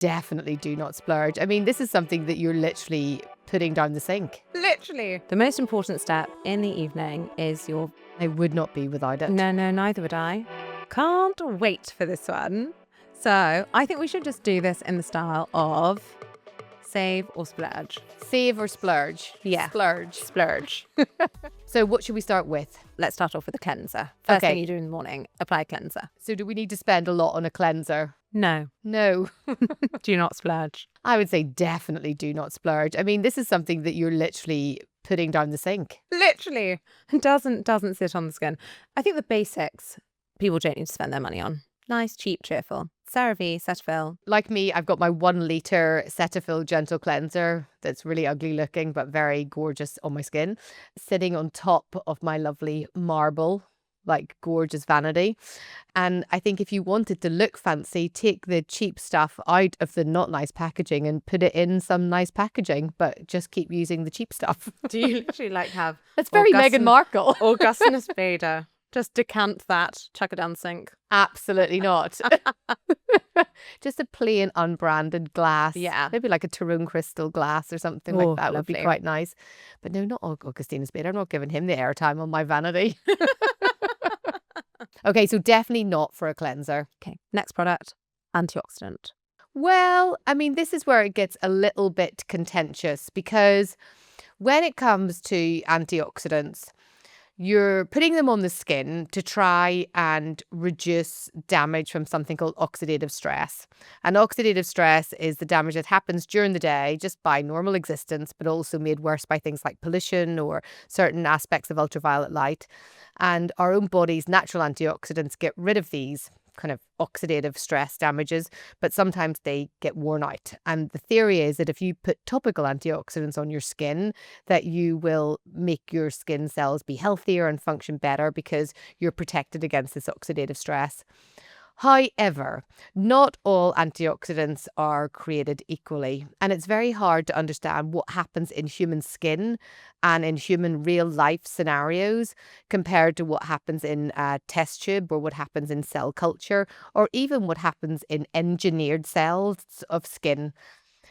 definitely do not splurge. I mean, this is something that you're literally putting down the sink. Literally. The most important step in the evening is your... I would not be without it. No, neither would I. Can't wait for this one. So I think we should just do this in the style of save or splurge. Save or splurge? Yeah. Splurge. So what should we start with? Let's start off with a cleanser. First Okay. thing you do in the morning, apply a cleanser. So do we need to spend a lot on a cleanser? No. Do not splurge. I would say definitely do not splurge. I mean, this is something that you're literally putting down the sink. Literally. Doesn't sit on the skin. I think the basics people don't need to spend their money on. Nice, cheap, cheerful. CeraVe, Cetaphil. Like me, I've got my 1 litre Cetaphil gentle cleanser that's really ugly looking but very gorgeous on my skin, sitting on top of my lovely marble, like gorgeous vanity. And I think if you wanted to look fancy, take the cheap stuff out of the not nice packaging and put it in some nice packaging, but just keep using the cheap stuff. Do you literally have... That's very Meghan Markle. Augustinus Bader. Just decant that, chuck it down the sink. Absolutely not. Just a plain unbranded glass. Yeah. Maybe like a Tyrone crystal glass or something like that would be lovely. quite nice. But no, not Augustinus Bader. I'm not giving him the airtime on my vanity. Okay, so definitely not for a cleanser. Okay, next product, antioxidant. Well, I mean, this is where it gets a little bit contentious because when it comes to antioxidants, you're putting them on the skin to try and reduce damage from something called oxidative stress. And oxidative stress is the damage that happens during the day just by normal existence, but also made worse by things like pollution or certain aspects of ultraviolet light. And our own body's natural antioxidants get rid of these kind of oxidative stress damages, but sometimes they get worn out. And the theory is that if you put topical antioxidants on your skin, that you will make your skin cells be healthier and function better because you're protected against this oxidative stress. However, not all antioxidants are created equally, and it's very hard to understand what happens in human skin and in human real life scenarios compared to what happens in a test tube or what happens in cell culture or even what happens in engineered cells of skin.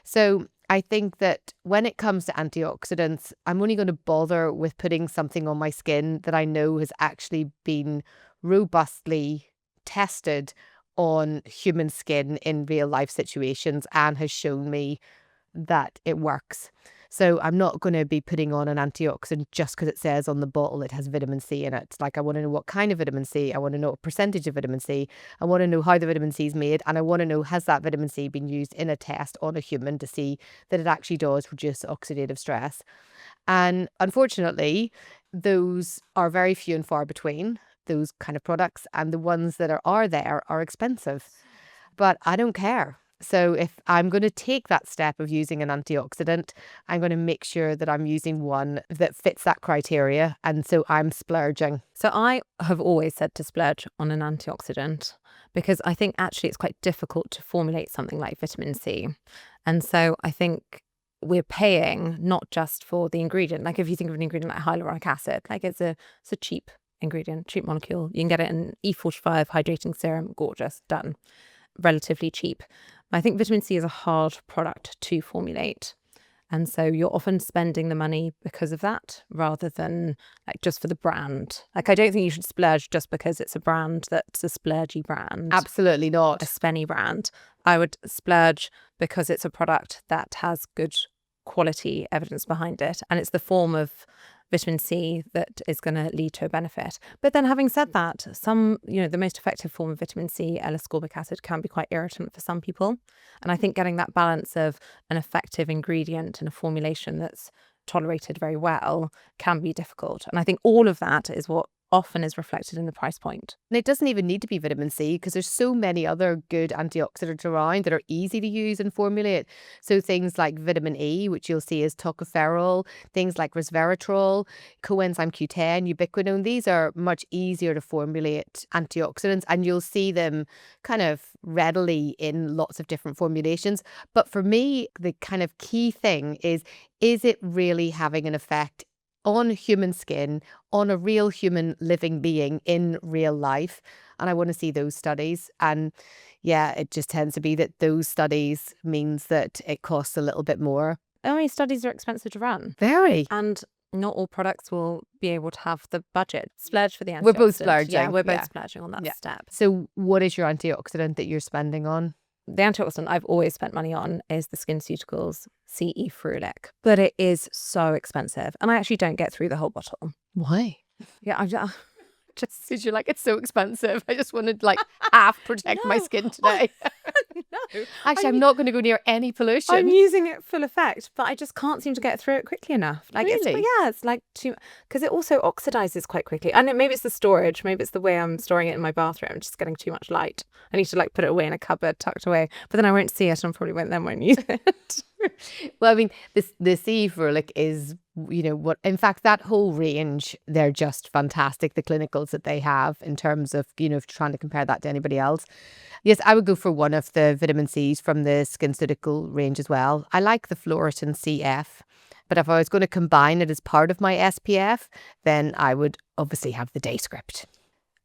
So I think that when it comes to antioxidants, I'm only going to bother with putting something on my skin that I know has actually been robustly tested on human skin in real life situations and has shown me that it works. So I'm not going to be putting on an antioxidant just because it says on the bottle it has vitamin C in it. Like, I want to know what kind of vitamin C, I want to know what percentage of vitamin C, I want to know how the vitamin C is made, and I want to know, has that vitamin C been used in a test on a human to see that it actually does reduce oxidative stress. And unfortunately, those are very few and far between, those kind of products, and the ones that are there are expensive. But I don't care. So if I'm going to take that step of using an antioxidant, I'm going to make sure that I'm using one that fits that criteria. And so I'm splurging. So I have always said to splurge on an antioxidant because I think actually it's quite difficult to formulate something like vitamin C. And so I think we're paying not just for the ingredient. Like if you think of an ingredient like hyaluronic acid, like it's a cheap ingredient, cheap molecule. You can get it in E45 hydrating serum, gorgeous, done. Relatively cheap. I think vitamin C is a hard product to formulate. And so you're often spending the money because of that rather than like just for the brand. Like I don't think you should splurge just because it's a brand that's a splurgy brand. Absolutely not. A spenny brand. I would splurge because it's a product that has good quality evidence behind it. And it's the form of vitamin C that is going to lead to a benefit. But then having said that, the most effective form of vitamin C, L-ascorbic acid, can be quite irritant for some people. And I think getting that balance of an effective ingredient and a formulation that's tolerated very well can be difficult. And I think all of that is what often is reflected in the price point. And it doesn't even need to be vitamin C because there's so many other good antioxidants around that are easy to use and formulate. So things like vitamin E, which you'll see is tocopherol, things like resveratrol, coenzyme Q10, ubiquinone, these are much easier to formulate antioxidants and you'll see them kind of readily in lots of different formulations. But for me, the kind of key thing is it really having an effect on human skin, on a real human living being in real life? And I want to see those studies. And yeah, it just tends to be that those studies means that it costs a little bit more. I mean, studies are expensive to run. Very. And not all products will be able to have the budget. Splurge for the antioxidant. We're both splurging. Yeah, we're both splurging on that step. So what is your antioxidant that you're spending on? The antioxidant I've always spent money on is the SkinCeuticals CE Ferulic. But it is so expensive. And I actually don't get through the whole bottle. Why? Yeah, I just... Because you're like, it's so expensive. I just want to like half protect my skin today. No. Actually, I'm not going to go near any pollution. I'm using it full effect, but I just can't seem to get through it quickly enough. Like Really? It's like too, because it also oxidizes quite quickly. And maybe it's the storage, maybe it's the way I'm storing it in my bathroom. I'm just getting too much light. I need to like put it away in a cupboard tucked away, but then I won't see it and probably won't use it. Well, I mean, the CE Ferulic is, what, in fact, that whole range, they're just fantastic. The clinicals that they have in terms of, trying to compare that to anybody else. Yes, I would go for one of the vitamin C's from the SkinCeutical range as well. I like the Floritin CF, but if I was going to combine it as part of my SPF, then I would obviously have the Day Script.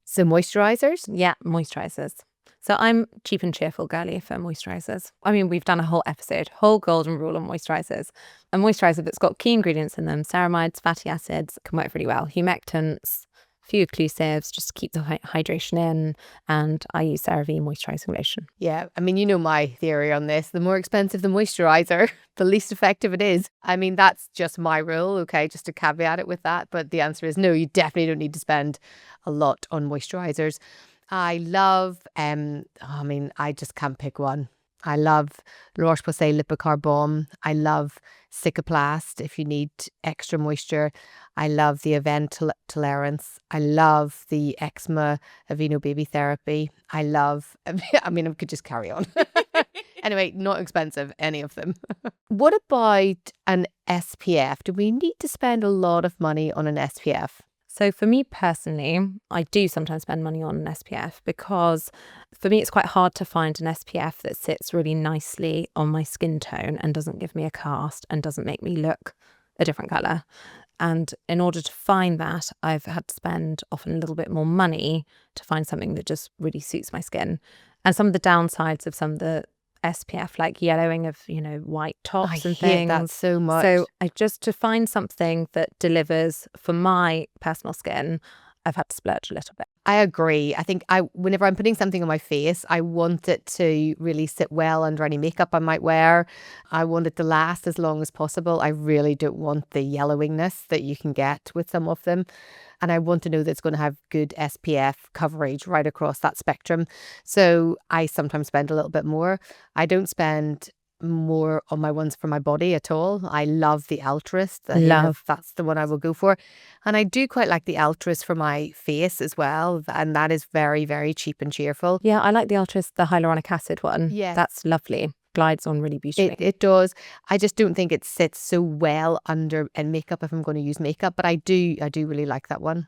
So moisturizers? Yeah, moisturizers. So I'm cheap and cheerful girly for moisturizers. I mean, we've done a whole episode, whole golden rule on moisturizers. A moisturizer that's got key ingredients in them, ceramides, fatty acids, can work really well. Humectants, few occlusives, just to keep the hydration in. And I use CeraVe moisturizing lotion. Yeah, I mean, my theory on this. The more expensive the moisturizer, the least effective it is. I mean, that's just my rule, okay, just to caveat it with that. But the answer is no, you definitely don't need to spend a lot on moisturizers. I love, I just can't pick one. I love Roche-Posay Lipicar Balm. I love Cicaplast if you need extra moisture. I love the Avène Tolerance. I love the Eczema Aveeno Baby Therapy. I could just carry on. Anyway, not expensive, any of them. What about an SPF? Do we need to spend a lot of money on an SPF? So for me personally, I do sometimes spend money on an SPF because for me it's quite hard to find an SPF that sits really nicely on my skin tone and doesn't give me a cast and doesn't make me look a different colour. And in order to find that, I've had to spend often a little bit more money to find something that just really suits my skin. And some of the downsides of some of the SPF, like yellowing of, white tops and things. I hate that so much. So to find something that delivers for my personal skin, I've had to splurge a little bit. I agree. I think whenever I'm putting something on my face, I want it to really sit well under any makeup I might wear. I want it to last as long as possible. I really don't want the yellowingness that you can get with some of them. And I want to know that it's going to have good SPF coverage right across that spectrum. So I sometimes spend a little bit more. I don't spend more on my ones for my body at all. I love the Altruist. That's the one I will go for. And I do quite like the Altruist for my face as well. And that is very, very cheap and cheerful. Yeah, I like the Altruist, the hyaluronic acid one. Yeah. That's lovely. Glides on really beautifully. It does. I just don't think it sits so well under in makeup if I'm going to use makeup, but I do really like that one.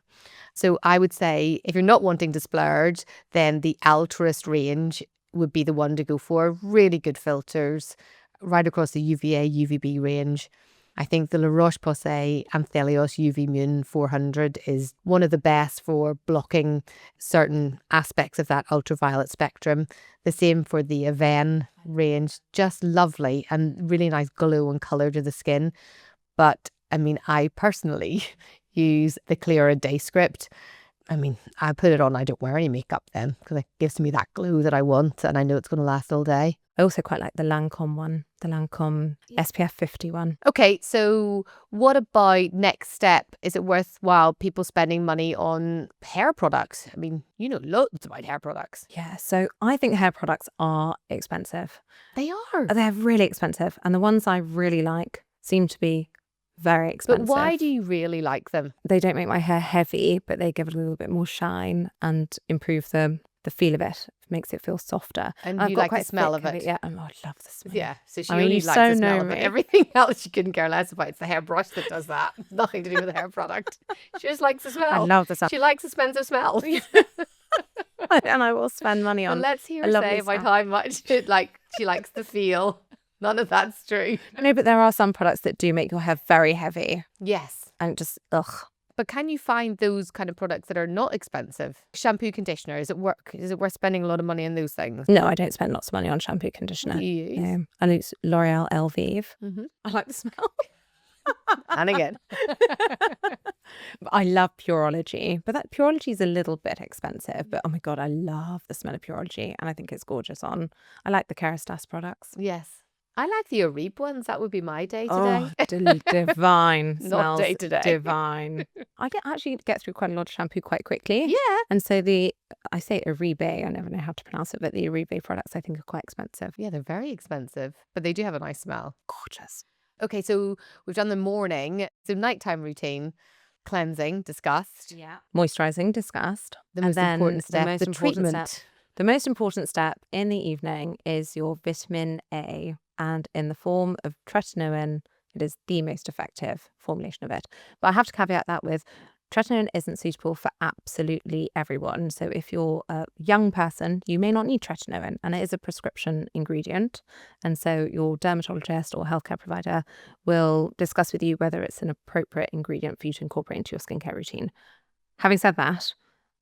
So I would say if you're not wanting to splurge, then the Altruist range would be the one to go for. Really good filters right across the UVA, UVB range. I think the La Roche-Posay Anthelios UV Mune 400 is one of the best for blocking certain aspects of that ultraviolet spectrum. The same for the Avène range, just lovely and really nice glow and colour to the skin. But I mean, I personally use the Clearer Day Script. I mean, I put it on, I don't wear any makeup then because it gives me that glow that I want and I know it's going to last all day. I also quite like the Lancome one, the Lancome SPF 50 one. Okay, so what about next step? Is it worthwhile people spending money on hair products? I mean, loads about hair products. Yeah, so I think hair products are expensive. They are. They're really expensive. And the ones I really like seem to be very expensive. But why do you really like them? They don't make my hair heavy, but they give it a little bit more shine and improve the feel of it. It makes it feel softer. And you like the smell of it. Yeah, I love the smell. Yeah, so she only likes the smell of it. Everything else she couldn't care less about. It's the hairbrush that does that. Nothing to do with the hair product. She just likes the smell. I love the smell. She likes expensive smell. And I will spend money on. Well, let's hear her say about how much she likes the feel. None of that's true. No, but there are some products that do make your hair very heavy. Yes. And just, ugh. But can you find those kind of products that are not expensive? Shampoo, conditioner, is it worth spending a lot of money on those things? No, I don't spend lots of money on shampoo, conditioner. What do you use? No, I use L'Oreal Elvive. I like the smell. And again. I love Pureology, but that Pureology is a little bit expensive. But oh my God, I love the smell of Pureology, and I think it's gorgeous on. I like the Kerastase products. Yes. I like the Aribe ones. That would be my day Oh, today. divine. Not Smells day to day. divine. I actually get through quite a lot of shampoo quite quickly. Yeah. And so I say Aribe, I never know how to pronounce it, but the Aribe products I think are quite expensive. Yeah, they're very expensive, but they do have a nice smell. Gorgeous. Okay, so we've done the morning. So nighttime routine, cleansing, discussed. Yeah. Moisturizing, discussed. The most important step, the treatment. Step. The most important step in the evening is your vitamin A, and in the form of tretinoin, it is the most effective formulation of it. But I have to caveat that with tretinoin isn't suitable for absolutely everyone. So if you're a young person, you may not need tretinoin, and it is a prescription ingredient. And so your dermatologist or healthcare provider will discuss with you whether it's an appropriate ingredient for you to incorporate into your skincare routine. Having said that,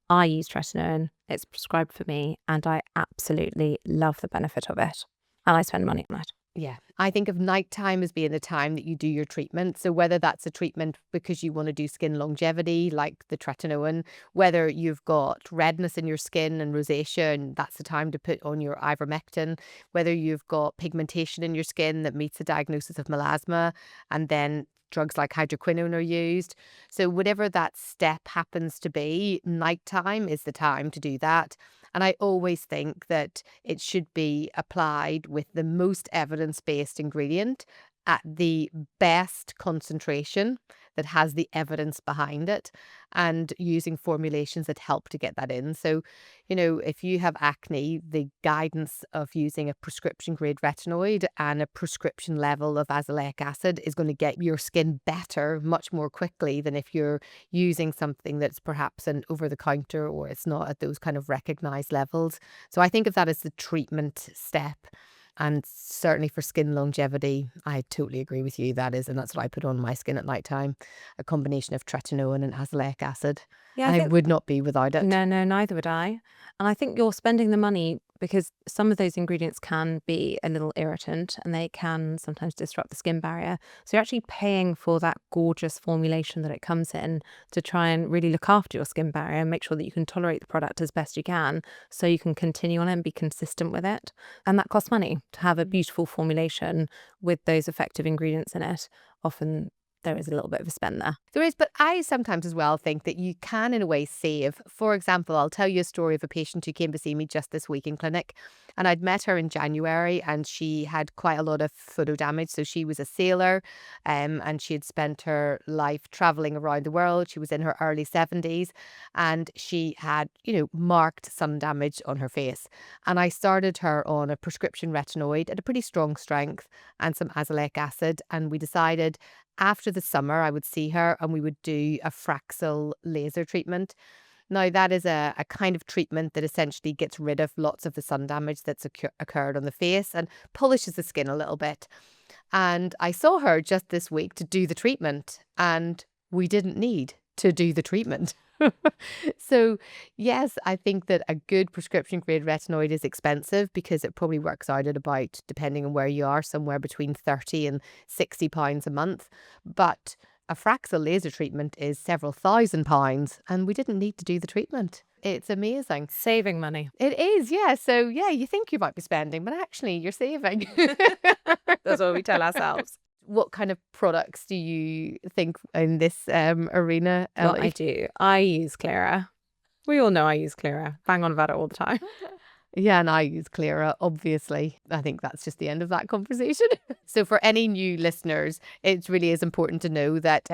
I use tretinoin, it's prescribed for me, and I absolutely love the benefit of it. And I spend money on it. Yeah, I think of nighttime as being the time that you do your treatment. So whether that's a treatment because you want to do skin longevity, like the tretinoin, whether you've got redness in your skin and rosacea, and that's the time to put on your ivermectin, whether you've got pigmentation in your skin that meets the diagnosis of melasma, and then drugs like hydroquinone are used. So whatever that step happens to be, nighttime is the time to do that. And I always think that it should be applied with the most evidence-based ingredient at the best concentration that has the evidence behind it, and using formulations that help to get that in. So, if you have acne, the guidance of using a prescription grade retinoid and a prescription level of azelaic acid is going to get your skin better much more quickly than if you're using something that's perhaps an over the counter or it's not at those kind of recognized levels. So I think of that as the treatment step. And certainly for skin longevity, I totally agree with you. And that's what I put on my skin at nighttime, a combination of tretinoin and azelaic acid. Yeah, I would not be without it. No, neither would I. And I think you're spending the money because some of those ingredients can be a little irritant and they can sometimes disrupt the skin barrier. So you're actually paying for that gorgeous formulation that it comes in to try and really look after your skin barrier and make sure that you can tolerate the product as best you can so you can continue on it and be consistent with it. And that costs money to have a beautiful formulation with those effective ingredients in it. Often there is a little bit of a spend there. There is, but I sometimes as well think that you can in a way save. For example, I'll tell you a story of a patient who came to see me just this week in clinic, and I'd met her in January and she had quite a lot of photo damage. So she was a sailor, and she had spent her life traveling around the world. She was in her early 70s and she had, marked sun damage on her face. And I started her on a prescription retinoid at a pretty strong strength and some azelaic acid, and we decided after the summer, I would see her and we would do a Fraxel laser treatment. Now, that is a kind of treatment that essentially gets rid of lots of the sun damage that's occurred on the face and polishes the skin a little bit. And I saw her just this week to do the treatment, and we didn't need to do the treatment. So, yes, I think that a good prescription grade retinoid is expensive because it probably works out at about, depending on where you are, somewhere between £30 and £60 a month. But a Fraxel laser treatment is several £1,000s, and we didn't need to do the treatment. It's amazing. Saving money. It is, yeah. So, yeah, you think you might be spending, but actually you're saving. That's what we tell ourselves. What kind of products do you think in this arena, Ellie? Well, I do. I use Clara. We all know I use Clara. Bang on about it all the time. Yeah, and I use Clara, obviously. I think that's just the end of that conversation. So for any new listeners, it really is important to know that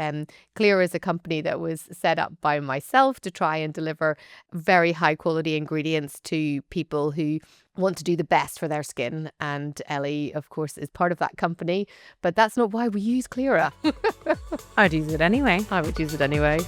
Clara is a company that was set up by myself to try and deliver very high quality ingredients to people who want to do the best for their skin. And Ellie, of course, is part of that company. But that's not why we use Clara. I'd use it anyway. I would use it anyway.